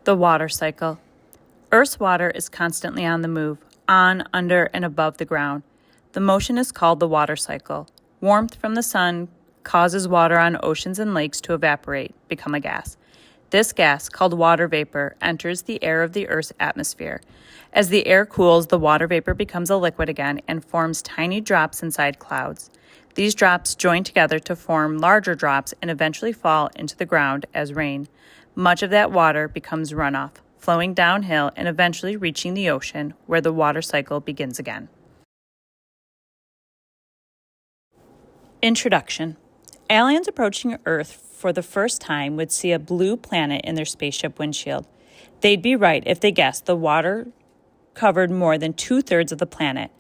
The water cycle. Earth's water is constantly on the move, on, under, and above the ground. The motion is called the water cycle. Warmth from the sun causes water on oceans and lakes to evaporate, become a gas. This gas, called water vapor, enters the air of the Earth's atmosphere. As the air cools, the water vapor becomes a liquid again and forms tiny drops inside clouds. These drops join together to form larger drops and eventually fall into the ground as rain. Much of that water becomes runoff, flowing downhill and eventually reaching the ocean, where the water cycle begins again. Introduction. Aliens approaching Earth for the first time would see a blue planet in their spaceship windshield. They'd be right if they guessed the water covered more than 2/3 of the planet.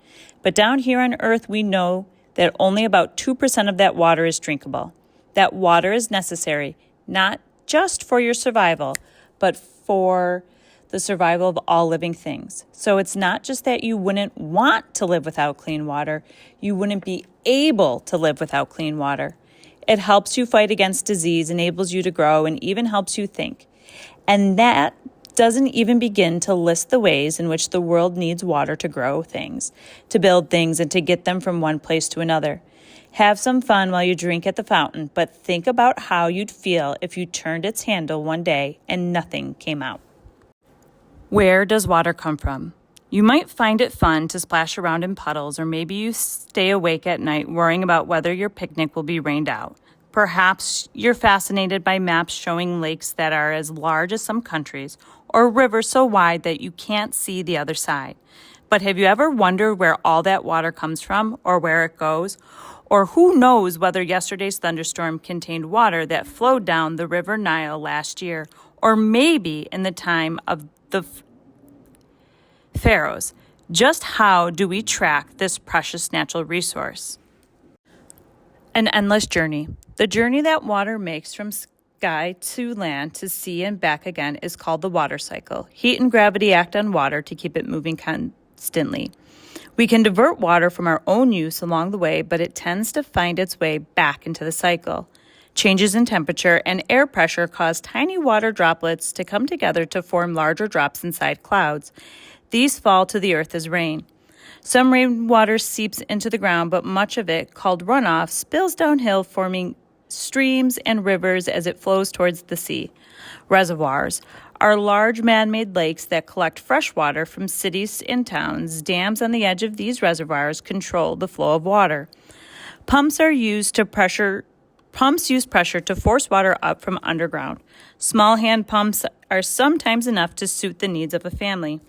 But down here on Earth, we know that only about 2% of that water is drinkable. That water is necessary, not just for your survival, but for the survival of all living things. So it's not just that you wouldn't want to live without clean water, you wouldn't be able to live without clean water. It helps you fight against disease, enables you to grow, and even helps you think. And that doesn't even begin to list the ways in which the world needs water to grow things, to build things, and to get them from one place to another. Have some fun while you drink at the fountain, but think about how you'd feel if you turned its handle one day and nothing came out. Where does water come from? You might find it fun to splash around in puddles, or maybe you stay awake at night worrying about whether your picnic will be rained out. Perhaps you're fascinated by maps showing lakes that are as large as some countries, or rivers so wide that you can't see the other side. But have you ever wondered where all that water comes from, or where it goes? Or who knows whether yesterday's thunderstorm contained water that flowed down the River Nile last year, or maybe in the time of the pharaohs. Just how do we track this precious natural resource? An endless journey. The journey that water makes from sky to land to sea and back again is called the water cycle. Heat and gravity act on water to keep it moving constantly. We can divert water from our own use along the way, but it tends to find its way back into the cycle. Changes in temperature and air pressure cause tiny water droplets to come together to form larger drops inside clouds. These fall to the earth as rain. Some rainwater seeps into the ground, but much of it, called runoff, spills downhill, forming streams and rivers as it flows towards the sea. Reservoirs are large man-made lakes that collect fresh water from cities and towns. Dams on the edge of these reservoirs control the flow of water. Pumps use pressure to force water up from underground. Small hand pumps are sometimes enough to suit the needs of a family.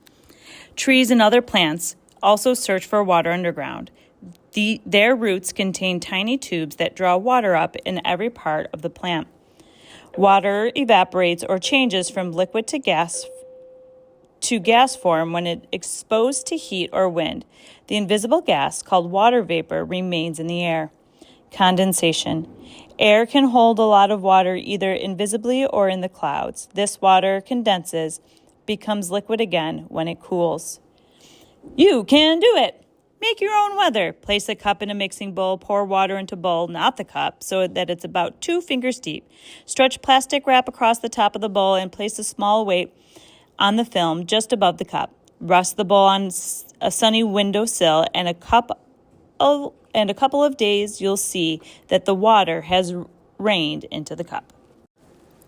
Trees and other plants also search for water underground. Their roots contain tiny tubes that draw water up in every part of the plant. Water evaporates or changes from liquid to gas form when it is exposed to heat or wind. The invisible gas, called water vapor, remains in the air. Condensation. Air can hold a lot of water either invisibly or in the clouds. This water condenses, becomes liquid again when it cools. You can do it! Make your own weather. Place a cup in a mixing bowl, pour water into bowl, not the cup, so that it's about 2 fingers deep. Stretch plastic wrap across the top of the bowl and place a small weight on the film just above the cup. Rest the bowl on a sunny windowsill, and a couple of days you'll see that the water has rained into the cup.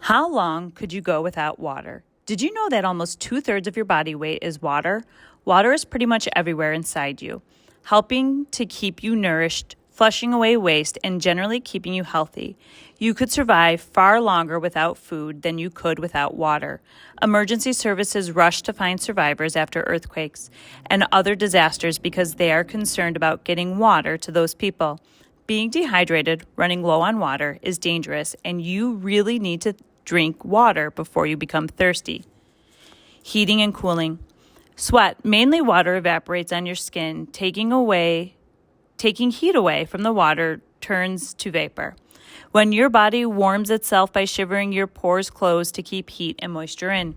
How long could you go without water? Did you know that almost 2/3 of your body weight is water? Water is pretty much everywhere inside you, helping to keep you nourished, flushing away waste, and generally keeping you healthy. You could survive far longer without food than you could without water. Emergency services rush to find survivors after earthquakes and other disasters because they are concerned about getting water to those people. Being dehydrated, running low on water, is dangerous, and you really need to drink water before you become thirsty. Heating and cooling. Sweat, mainly water, evaporates on your skin. Taking heat away from the water turns to vapor. When your body warms itself by shivering, your pores close to keep heat and moisture in.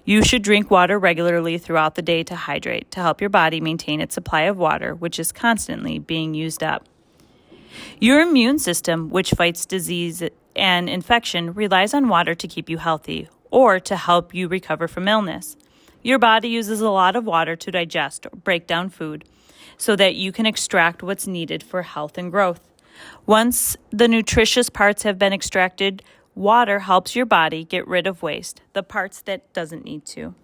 You should drink water regularly throughout the day to hydrate, to help your body maintain its supply of water, which is constantly being used up. Your immune system, which fights disease and infection, relies on water to keep you healthy. or to help you recover from illness. Your body uses a lot of water to digest or break down food so that you can extract what's needed for health and growth. Once the nutritious parts have been extracted, water helps your body get rid of waste, the parts that doesn't need to.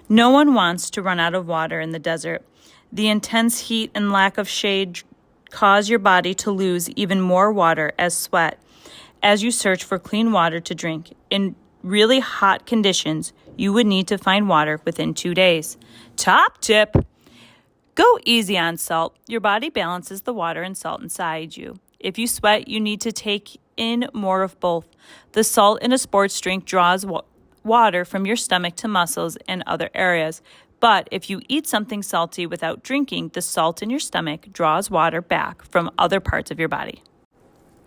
No one wants to run out of water in the desert. The intense heat and lack of shade cause your body to lose even more water as sweat as you search for clean water to drink. In really hot conditions, you would need to find water within 2 days. Top tip: go easy on salt. Your body balances the water and salt inside you. If you sweat, you need to take in more of both. The salt in a sports drink draws water from your stomach to muscles and other areas. But if you eat something salty without drinking, the salt in your stomach draws water back from other parts of your body.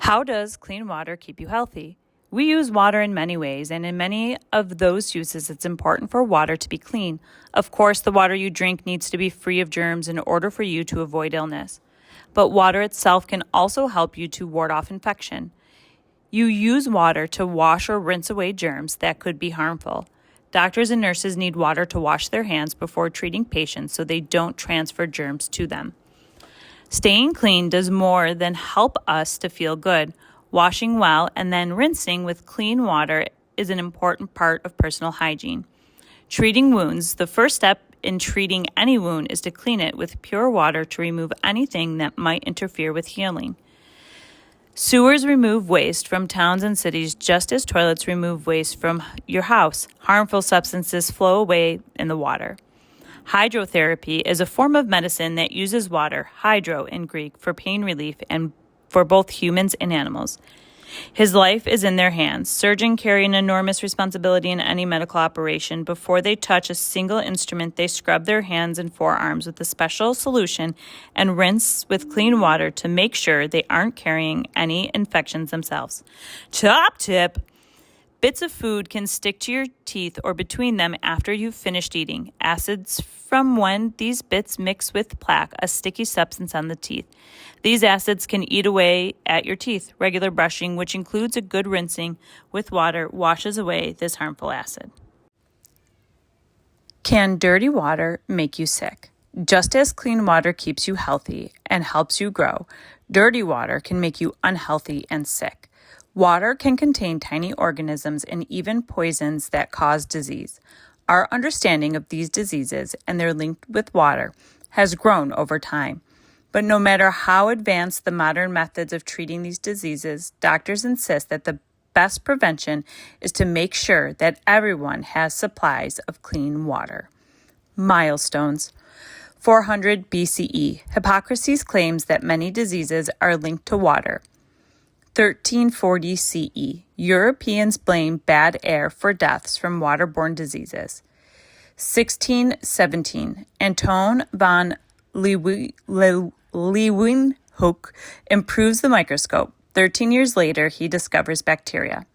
How does clean water keep you healthy? We use water in many ways, and in many of those uses, it's important for water to be clean. Of course, the water you drink needs to be free of germs in order for you to avoid illness. But water itself can also help you to ward off infection. You use water to wash or rinse away germs that could be harmful. Doctors and nurses need water to wash their hands before treating patients so they don't transfer germs to them. Staying clean does more than help us to feel good. Washing well and then rinsing with clean water is an important part of personal hygiene. Treating wounds: the first step in treating any wound is to clean it with pure water to remove anything that might interfere with healing. Sewers remove waste from towns and cities just as toilets remove waste from your house. Harmful substances flow away in the water. Hydrotherapy is a form of medicine that uses water, hydro in Greek, for pain relief and for both humans and animals. His life is in their hands. Surgeons carry an enormous responsibility in any medical operation. Before they touch a single instrument, they scrub their hands and forearms with a special solution and rinse with clean water to make sure they aren't carrying any infections themselves. Top tip: bits of food can stick to your teeth or between them after you've finished eating. Acids from when these bits mix with plaque, a sticky substance on the teeth. These acids can eat away at your teeth. Regular brushing, which includes a good rinsing with water, washes away this harmful acid. Can dirty water make you sick? Just as clean water keeps you healthy and helps you grow, dirty water can make you unhealthy and sick. Water can contain tiny organisms and even poisons that cause disease. Our understanding of these diseases and their link with water has grown over time. But no matter how advanced the modern methods of treating these diseases, doctors insist that the best prevention is to make sure that everyone has supplies of clean water. Milestones. 400 BCE. Hippocrates claims that many diseases are linked to water. 1340 CE. Europeans blame bad air for deaths from waterborne diseases. 1617. Anton von Leeuwenhoek improves the microscope. 13 years later, he discovers bacteria.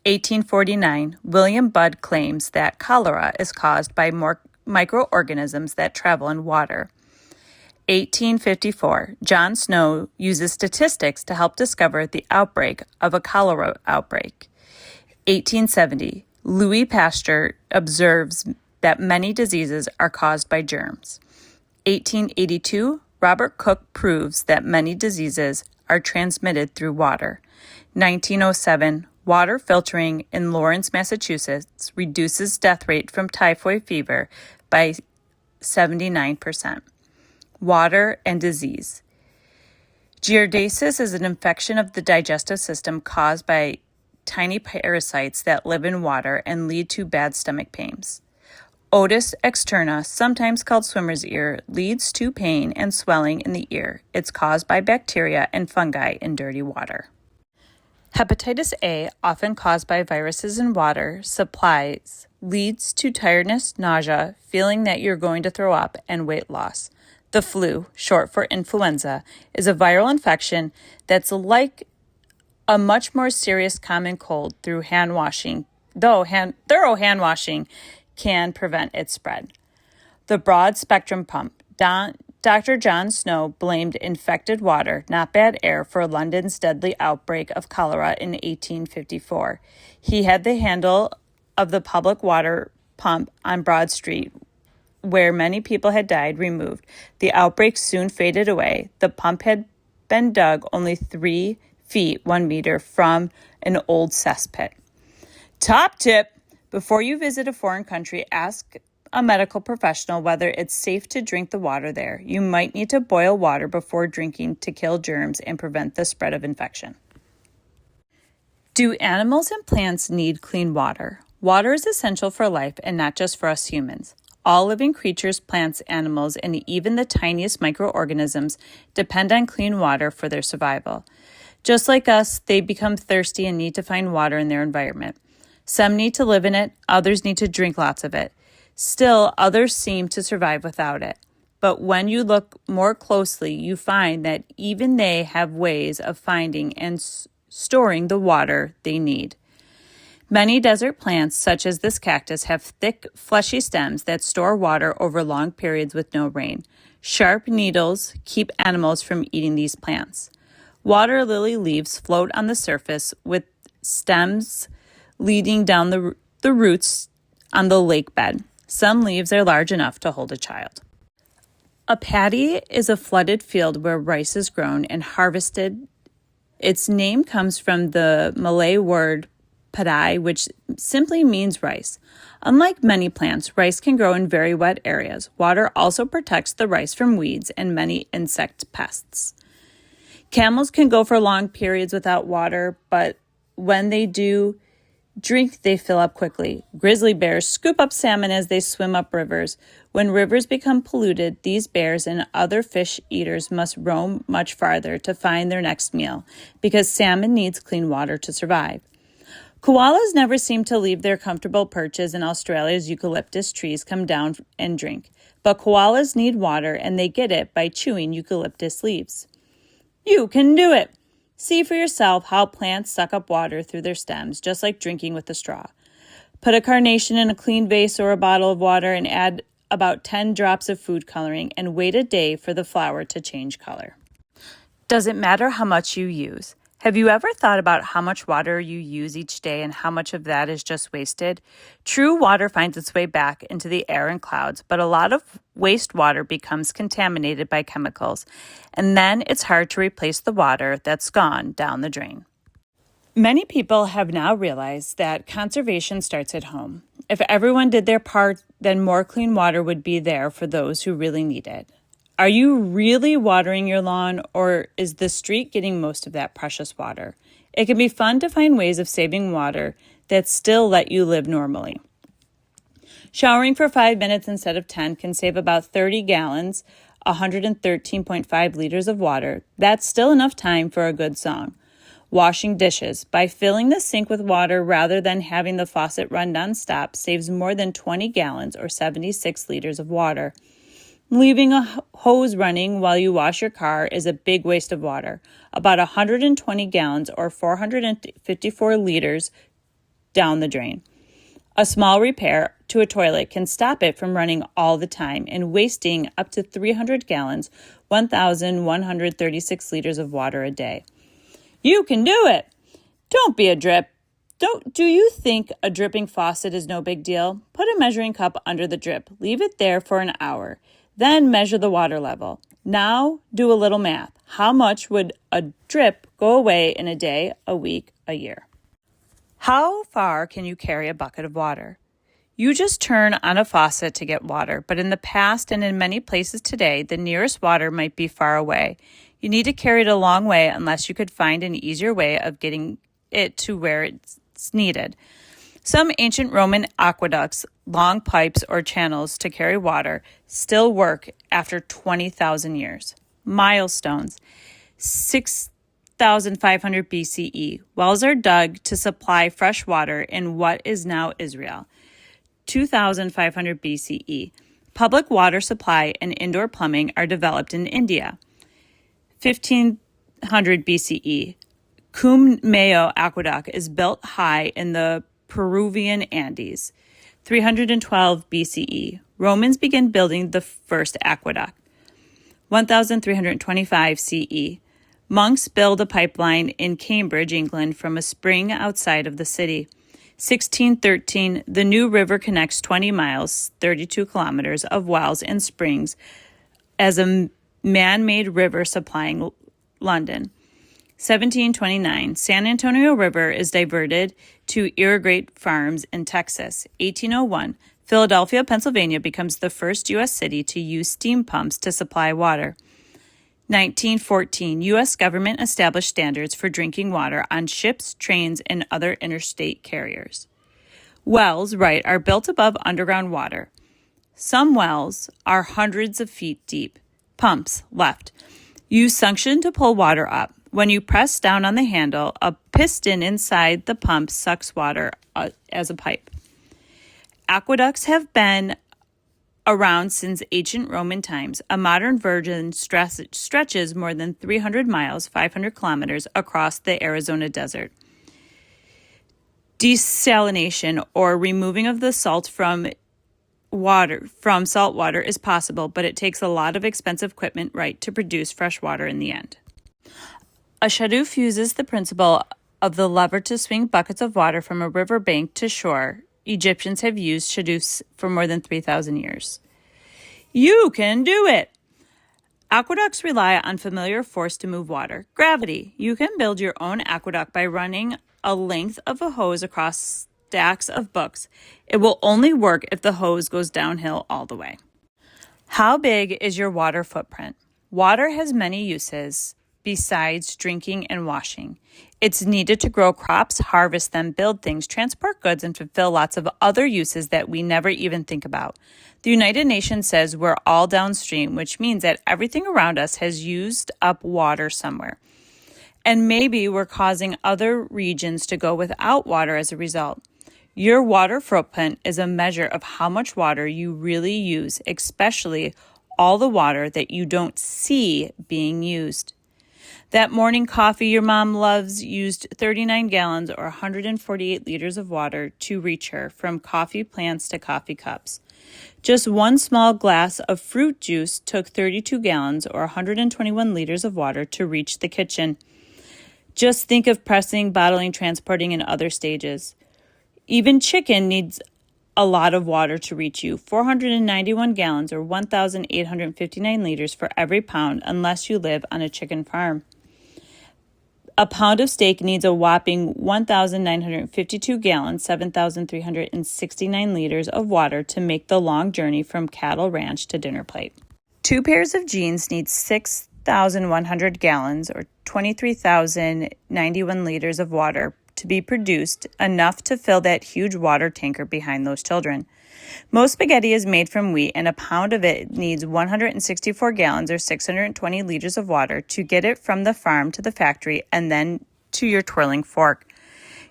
1849. William Budd claims that cholera is caused by microorganisms that travel in water. 1854. John Snow uses statistics to help discover the outbreak of a cholera outbreak. 1870. Louis Pasteur observes that many diseases are caused by germs. 1882. Robert Koch proves that many diseases are transmitted through water. 1907. Water filtering in Lawrence, Massachusetts reduces death rate from typhoid fever by 79%. Water and disease. Giardiasis is an infection of the digestive system caused by tiny parasites that live in water and lead to bad stomach pains. Otis externa, sometimes called swimmer's ear, leads to pain and swelling in the ear. It's caused by bacteria and fungi in dirty water. Hepatitis A, often caused by viruses in water supplies, leads to tiredness, nausea, feeling that you're going to throw up, and weight loss. The flu, short for influenza, is a viral infection that's like a much more serious common cold through hand washing, though thorough hand washing can prevent its spread. The broad spectrum pump. Dr. John Snow blamed infected water, not bad air, for London's deadly outbreak of cholera in 1854. He had the handle of the public water pump on Broad Street, where many people had died, removed. The outbreak soon faded away. The pump had been dug only 3 feet, 1 meter from an old cesspit. Top tip: before you visit a foreign country, ask a medical professional whether it's safe to drink the water there. You might need to boil water before drinking to kill germs and prevent the spread of infection. Do animals and plants need clean water? Water is essential for life and not just for us humans. All living creatures, plants, animals, and even the tiniest microorganisms depend on clean water for their survival. Just like us, they become thirsty and need to find water in their environment. Some need to live in it, others need to drink lots of it. Still, others seem to survive without it. But when you look more closely, you find that even they have ways of finding and storing the water they need. Many desert plants, such as this cactus, have thick, fleshy stems that store water over long periods with no rain. Sharp needles keep animals from eating these plants. Water lily leaves float on the surface with stems leading down the roots on the lake bed. Some leaves are large enough to hold a child. A paddy is a flooded field where rice is grown and harvested. Its name comes from the Malay word padai, which simply means rice. Unlike many plants, rice can grow in very wet areas. Water also protects the rice from weeds and many insect pests. Camels can go for long periods without water, but when they do drink, they fill up quickly. Grizzly bears scoop up salmon as they swim up rivers. When rivers become polluted, these bears and other fish eaters must roam much farther to find their next meal, because salmon needs clean water to survive. Koalas never seem to leave their comfortable perches in Australia's eucalyptus trees, come down and drink. But koalas need water, and they get it by chewing eucalyptus leaves. You can do it! See for yourself how plants suck up water through their stems, just like drinking with a straw. Put a carnation in a clean vase or a bottle of water and add about 10 drops of food coloring and wait a day for the flower to change color. Does it matter how much you use? Have you ever thought about how much water you use each day and how much of that is just wasted? True water finds its way back into the air and clouds, but a lot of wastewater becomes contaminated by chemicals, and then it's hard to replace the water that's gone down the drain. Many people have now realized that conservation starts at home. If everyone did their part, then more clean water would be there for those who really need it. Are you really watering your lawn, or is the street getting most of that precious water? It can be fun to find ways of saving water that still let you live normally. Showering for 5 minutes instead of 10 can save about 30 gallons, 113.5 liters of water. That's still enough time for a good song. Washing dishes by filling the sink with water rather than having the faucet run nonstop saves more than 20 gallons or 76 liters of water. Leaving a hose running while you wash your car is a big waste of water, about 120 gallons or 454 liters down the drain. A small repair to a toilet can stop it from running all the time and wasting up to 300 gallons, 1,136 liters of water a day. You can do it! Don't be a drip. Do you think a dripping faucet is no big deal? Put a measuring cup under the drip. Leave it there for an hour. Then measure the water level. Now do a little math. How much would a drip go away in a day, a week, a year? How far can you carry a bucket of water? You just turn on a faucet to get water, but in the past and in many places today, the nearest water might be far away. You need to carry it a long way unless you could find an easier way of getting it to where it's needed. Some ancient Roman aqueducts, long pipes or channels to carry water, still work after 20,000 years. Milestones. 6,500 BCE. Wells are dug to supply fresh water in what is now Israel. 2,500 BCE. Public water supply and indoor plumbing are developed in India. 1,500 BCE. Cume Mayo Aqueduct is built high in the Peruvian Andes. 312 BCE. Romans begin building the first aqueduct. 1325 CE. Monks build a pipeline in Cambridge, England, from a spring outside of the city. 1613, the new river connects 20 miles, 32 kilometers of wells and springs as a man-made river supplying London. 1729, San Antonio River is diverted to irrigate farms in Texas. 1801, Philadelphia, Pennsylvania becomes the first U.S. city to use steam pumps to supply water. 1914, U.S. government established standards for drinking water on ships, trains, and other interstate carriers. Wells, right, are built above underground water. Some wells are hundreds of feet deep. Pumps, left, use suction to pull water up. When you press down on the handle, a piston inside the pump sucks water as a pipe. Aqueducts have been around since ancient Roman times. A modern version stretches more than 300 miles, 500 kilometers, across the Arizona desert. Desalination, or removing of the salt from salt water, is possible, but it takes a lot of expensive equipment, right, to produce fresh water in the end. A shadoof uses the principle of the lever to swing buckets of water from a river bank to shore. Egyptians have used shadoofs for more than 3,000 years. You can do it! Aqueducts rely on familiar force to move water. Gravity. You can build your own aqueduct by running a length of a hose across stacks of books. It will only work if the hose goes downhill all the way. How big is your water footprint? Water has many uses besides drinking and washing. It's needed to grow crops, harvest them, build things, transport goods, and fulfill lots of other uses that we never even think about. The United Nations says we're all downstream, which means that everything around us has used up water somewhere. And maybe we're causing other regions to go without water as a result. Your water footprint is a measure of how much water you really use, especially all the water that you don't see being used. That morning coffee your mom loves used 39 gallons or 148 liters of water to reach her, from coffee plants to coffee cups. Just one small glass of fruit juice took 32 gallons or 121 liters of water to reach the kitchen. Just think of pressing, bottling, transporting, and other stages. Even chicken needs a lot of water to reach you, 491 gallons or 1,859 liters for every pound, unless you live on a chicken farm. A pound of steak needs a whopping 1,952 gallons, 7,369 liters of water to make the long journey from cattle ranch to dinner plate. 2 pairs of jeans need 6,100 gallons or 23,091 liters of water to be produced, enough to fill that huge water tanker behind those children. Most spaghetti is made from wheat, and a pound of it needs 164 gallons or 620 liters of water to get it from the farm to the factory and then to your twirling fork.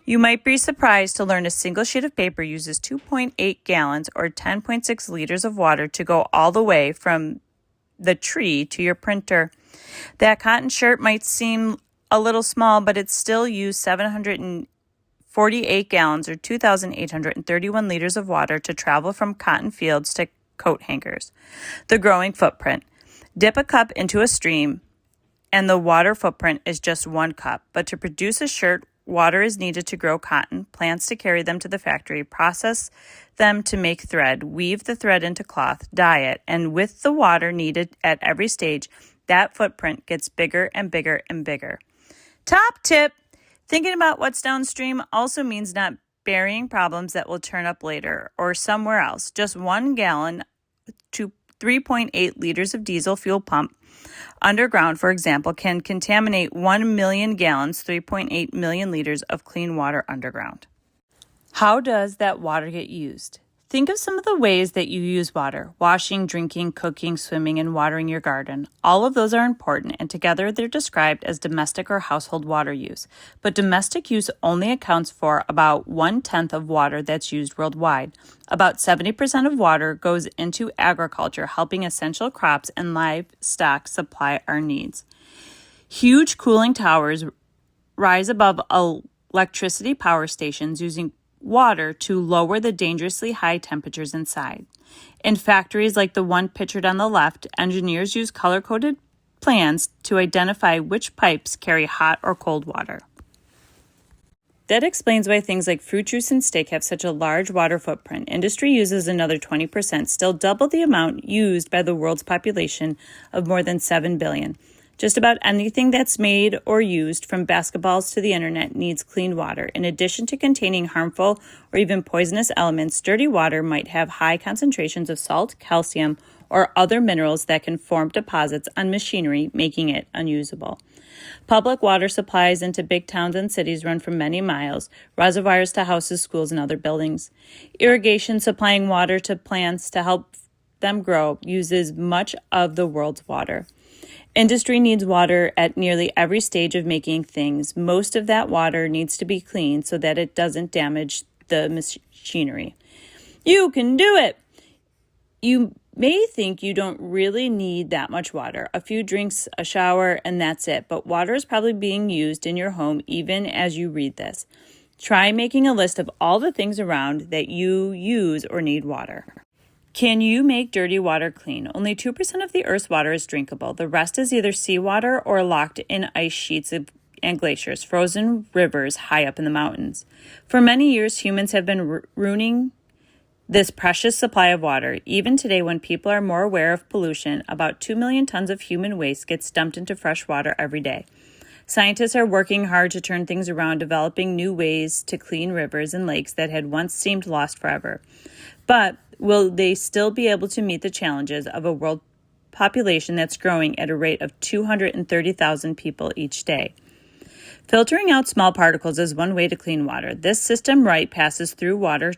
You might be surprised to learn a single sheet of paper uses 2.8 gallons or 10.6 liters of water to go all the way from the tree to your printer. That cotton shirt might seem a little small, but it still used 748 gallons or 2,831 liters of water to travel from cotton fields to coat hangers. The growing footprint. Dip a cup into a stream, and the water footprint is just 1 cup. But to produce a shirt, water is needed to grow cotton, plants to carry them to the factory, process them to make thread, weave the thread into cloth, dye it, and with the water needed at every stage, that footprint gets bigger and bigger and bigger. Top tip! Thinking about what's downstream also means not burying problems that will turn up later or somewhere else. Just 1 gallon to 3.8 liters of diesel fuel pump underground, for example, can contaminate 1 million gallons, 3.8 million liters of clean water underground. How does that water get used? Think of some of the ways that you use water: washing, drinking, cooking, swimming, and watering your garden. All of those are important, and together they're described as domestic or household water use. But domestic use only accounts for about 1/10 of water that's used worldwide. About 70% of water goes into agriculture, helping essential crops and livestock supply our needs. Huge cooling towers rise above electricity power stations using water to lower the dangerously high temperatures inside. In factories like the one pictured on the left, engineers use color-coded plans to identify which pipes carry hot or cold water. That explains why things like fruit juice and steak have such a large water footprint. Industry uses another 20%, still double the amount used by the world's population of more than 7 billion. Just about anything that's made or used, from basketballs to the internet, needs clean water. In addition to containing harmful or even poisonous elements, dirty water might have high concentrations of salt, calcium, or other minerals that can form deposits on machinery, making it unusable. Public water supplies into big towns and cities run for many miles, reservoirs to houses, schools, and other buildings. Irrigation supplying water to plants to help them grow uses much of the world's water. Industry needs water at nearly every stage of making things. Most of that water needs to be clean so that it doesn't damage the machinery. You can do it! You may think you don't really need that much water. A few drinks, a shower, and that's it. But water is probably being used in your home even as you read this. Try making a list of all the things around that you use or need water. Can you make dirty water clean? Only 2% of the Earth's water is drinkable. The rest is either seawater or locked in ice sheets and glaciers, frozen rivers high up in the mountains. For many years, humans have been ruining this precious supply of water. Even today, when people are more aware of pollution, about 2 million tons of human waste gets dumped into fresh water every day. Scientists are working hard to turn things around, developing new ways to clean rivers and lakes that had once seemed lost forever. But will they still be able to meet the challenges of a world population that's growing at a rate of 230,000 people each day? Filtering out small particles is one way to clean water. This system passes through water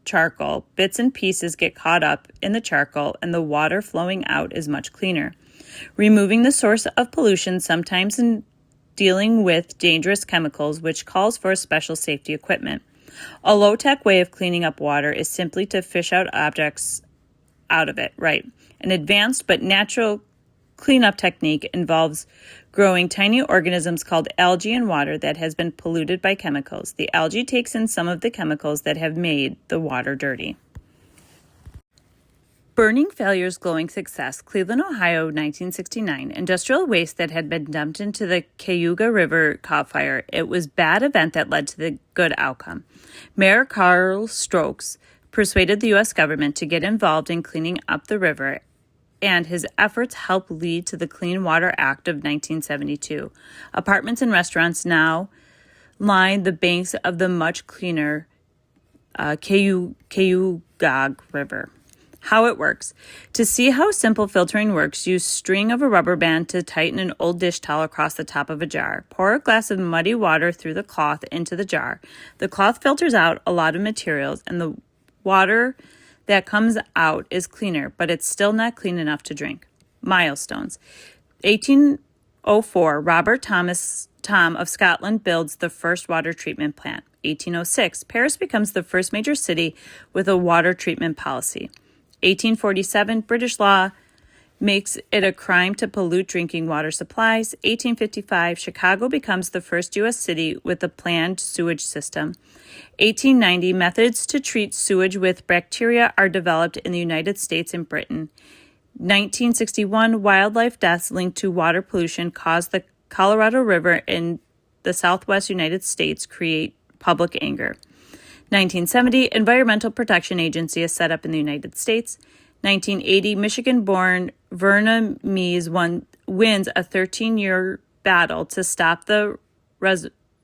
charcoal. Bits and pieces get caught up in the charcoal, and the water flowing out is much cleaner. Removing the source of pollution, sometimes in dealing with dangerous chemicals, which calls for special safety equipment. A low-tech way of cleaning up water is simply to fish out objects out of it, right? An advanced but natural cleanup technique involves growing tiny organisms called algae in water that has been polluted by chemicals. The algae takes in some of the chemicals that have made the water dirty. Burning failures, glowing success. Cleveland, Ohio, 1969. Industrial waste that had been dumped into the Cayuga River caught fire. It was bad event that led to the good outcome. Mayor Carl Stokes persuaded the U.S. government to get involved in cleaning up the river, and his efforts helped lead to the Clean Water Act of 1972. Apartments and restaurants now line the banks of the much cleaner Cayuga River. How it works. To see how simple filtering works, use string of a rubber band to tighten an old dish towel across the top of a jar. Pour a glass of muddy water through the cloth into the jar. The cloth filters out a lot of materials, and the water that comes out is cleaner, but it's still not clean enough to drink. Milestones. 1804, Robert Thom of Scotland builds the first water treatment plant. 1806, Paris becomes the first major city with a water treatment policy. 1847, British law makes it a crime to pollute drinking water supplies. 1855, Chicago becomes the first U.S. city with a planned sewage system. 1890, methods to treat sewage with bacteria are developed in the United States and Britain. 1961, wildlife deaths linked to water pollution caused the Colorado River in the southwest United States create public anger. 1970, Environmental Protection Agency is set up in the United States. 1980, Michigan-born Verna Mees wins a 13-year battle to stop the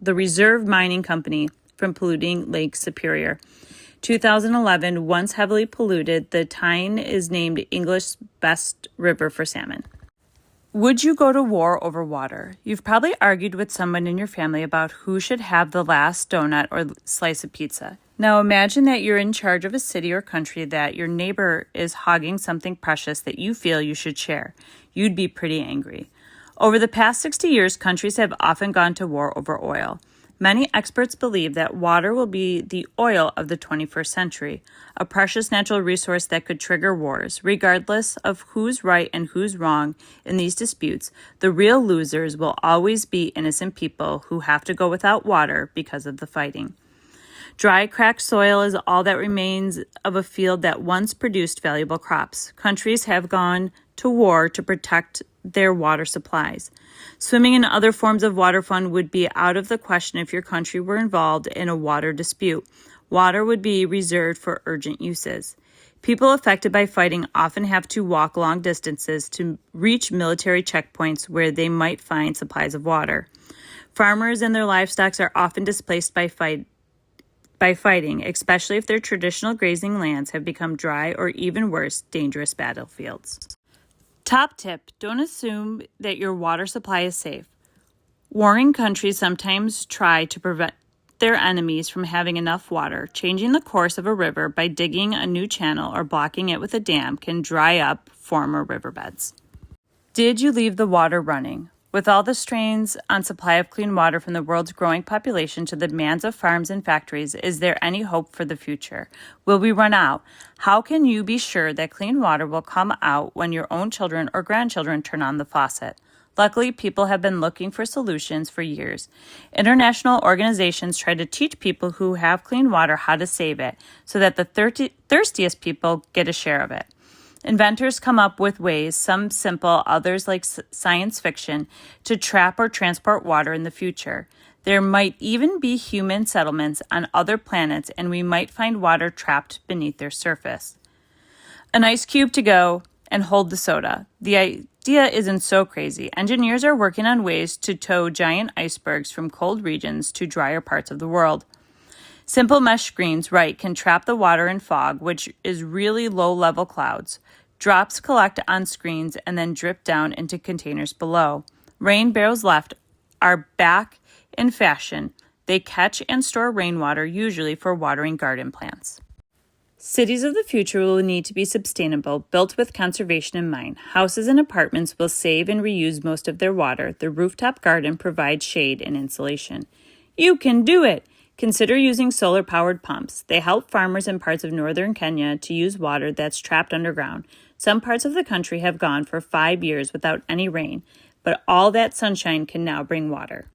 Reserve Mining Company from polluting Lake Superior. 2011, once heavily polluted, the Tyne is named English's best river for salmon. Would you go to war over water? You've probably argued with someone in your family about who should have the last donut or slice of pizza. Now imagine that you're in charge of a city or country that your neighbor is hogging something precious that you feel you should share. You'd be pretty angry. Over the past 60 years, countries have often gone to war over oil. Many experts believe that water will be the oil of the 21st century, a precious natural resource that could trigger wars. Regardless of who's right and who's wrong in these disputes, the real losers will always be innocent people who have to go without water because of the fighting. Dry, cracked soil is all that remains of a field that once produced valuable crops. Countries have gone to war to protect their water supplies. Swimming and other forms of water fun would be out of the question if your country were involved in a water dispute. Water would be reserved for urgent uses. People affected by fighting often have to walk long distances to reach military checkpoints where they might find supplies of water. Farmers and their livestock are often displaced by fighting, especially if their traditional grazing lands have become dry or, even worse, dangerous battlefields. Top tip: don't assume that your water supply is safe. Warring countries sometimes try to prevent their enemies from having enough water. Changing the course of a river by digging a new channel or blocking it with a dam can dry up former riverbeds. Did you leave the water running? With all the strains on supply of clean water from the world's growing population to the demands of farms and factories, is there any hope for the future? Will we run out? How can you be sure that clean water will come out when your own children or grandchildren turn on the faucet? Luckily, people have been looking for solutions for years. International organizations try to teach people who have clean water how to save it so that the thirstiest people get a share of it. Inventors come up with ways, some simple, others like science fiction, to trap or transport water in the future. There might even be human settlements on other planets, and we might find water trapped beneath their surface. An ice cube to go and hold the soda. The idea isn't so crazy. Engineers are working on ways to tow giant icebergs from cold regions to drier parts of the world. Simple mesh screens, can trap the water in fog, which is really low-level clouds. Drops collect on screens and then drip down into containers below. Rain barrels left are back in fashion. They catch and store rainwater, usually for watering garden plants. Cities of the future will need to be sustainable, built with conservation in mind. Houses and apartments will save and reuse most of their water. The rooftop garden provides shade and insulation. You can do it! Consider using solar-powered pumps. They help farmers in parts of northern Kenya to use water that's trapped underground. Some parts of the country have gone for 5 years without any rain, but all that sunshine can now bring water.